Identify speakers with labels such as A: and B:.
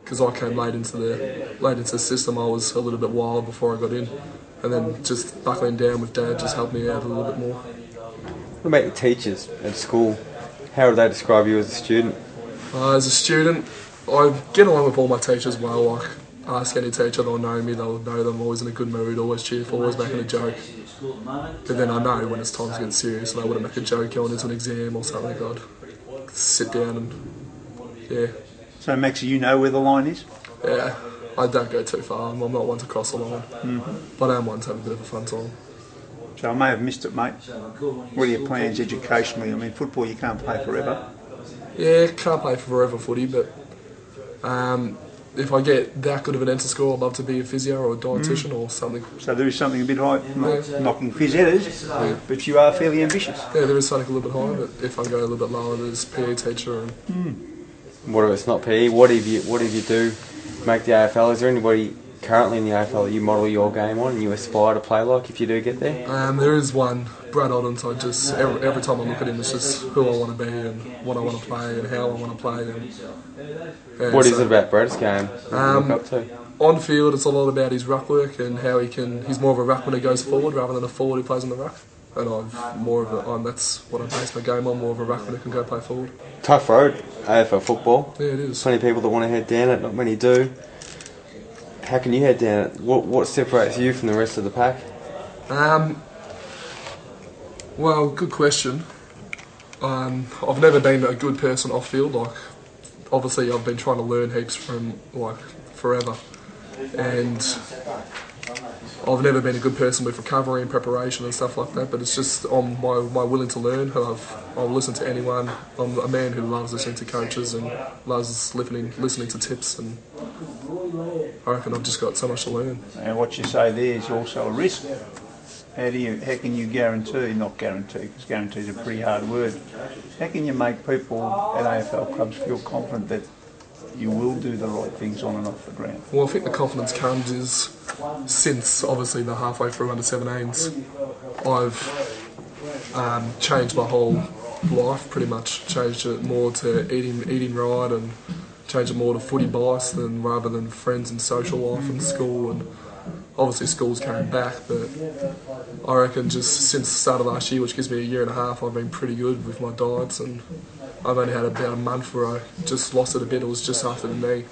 A: because I came late into the system. I was a little bit wild before I got in, and then just buckling down with Dad just helped me out a little bit more.
B: What about your teachers at school? How would they describe you as a student?
A: As a student, I get along with all my teachers well. Like, ask any teacher, they'll know me, they'll know that I'm always in a good mood, always cheerful, always making a joke. But then I know when it's time to get serious and I want to make a joke going into an exam or something, I'd sit down and, yeah.
C: So, Max, you know where the line is?
A: Yeah, I don't go too far. I'm not one to cross the line. But I am one to have a bit of a fun time.
C: So I may have missed it, mate. What are your plans educationally? I mean, football you can't play forever.
A: Yeah, can't play for forever footy, but if I get that good of an enter score, I'd love to be a physio or a dietitian or something.
C: So there is something a bit high, not knocking phys editors, but you are fairly ambitious.
A: Yeah, there is something a little bit higher, but if I go a little bit lower, there's PE teacher. And
B: What if it's not PE? What if you do make the AFL? Is there anybody currently in the AFL that you model your game on and you aspire to play like if you do get there?
A: There is one, Brad Oddens. I just every time I look at him, it's just who I want to be and what I want to play and how I want to play. And
B: what is it about Brad's game that you look up to?
A: On field, it's a lot about his ruck work and how he's more of a ruckman who goes forward rather than a forward who plays on the ruck. And that's what I base my game on, more of a ruckman who can go play forward.
B: Tough road, AFL football.
A: Yeah, it is.
B: Plenty of people that want to head down it, not many do. How can you head down it? What separates you from the rest of the pack?
A: Well, good question. I've never been a good person off field. Like, obviously, I've been trying to learn heaps from forever, and I've never been a good person with recovery and preparation and stuff like that. But it's just on my willing to learn. I'll listen to anyone. I'm a man who loves listening to coaches and loves listening to tips, and I reckon I've just got so much to learn.
C: And what you say there is also a risk. How can you not guarantee, because guarantee is a pretty hard word. How can you make people at AFL clubs feel confident that you will do the right things on and off the ground?
A: Well, I think the confidence comes is since obviously the halfway through under-17s, I've changed my whole life pretty much. Changed it more to eating right and changed it more to footy bias rather than friends and social life and school. And obviously school's coming back, but I reckon just since the start of last year, which gives me a year and a half, I've been pretty good with my diets, and I've only had about a month where I just lost it a bit. It was just after the knee.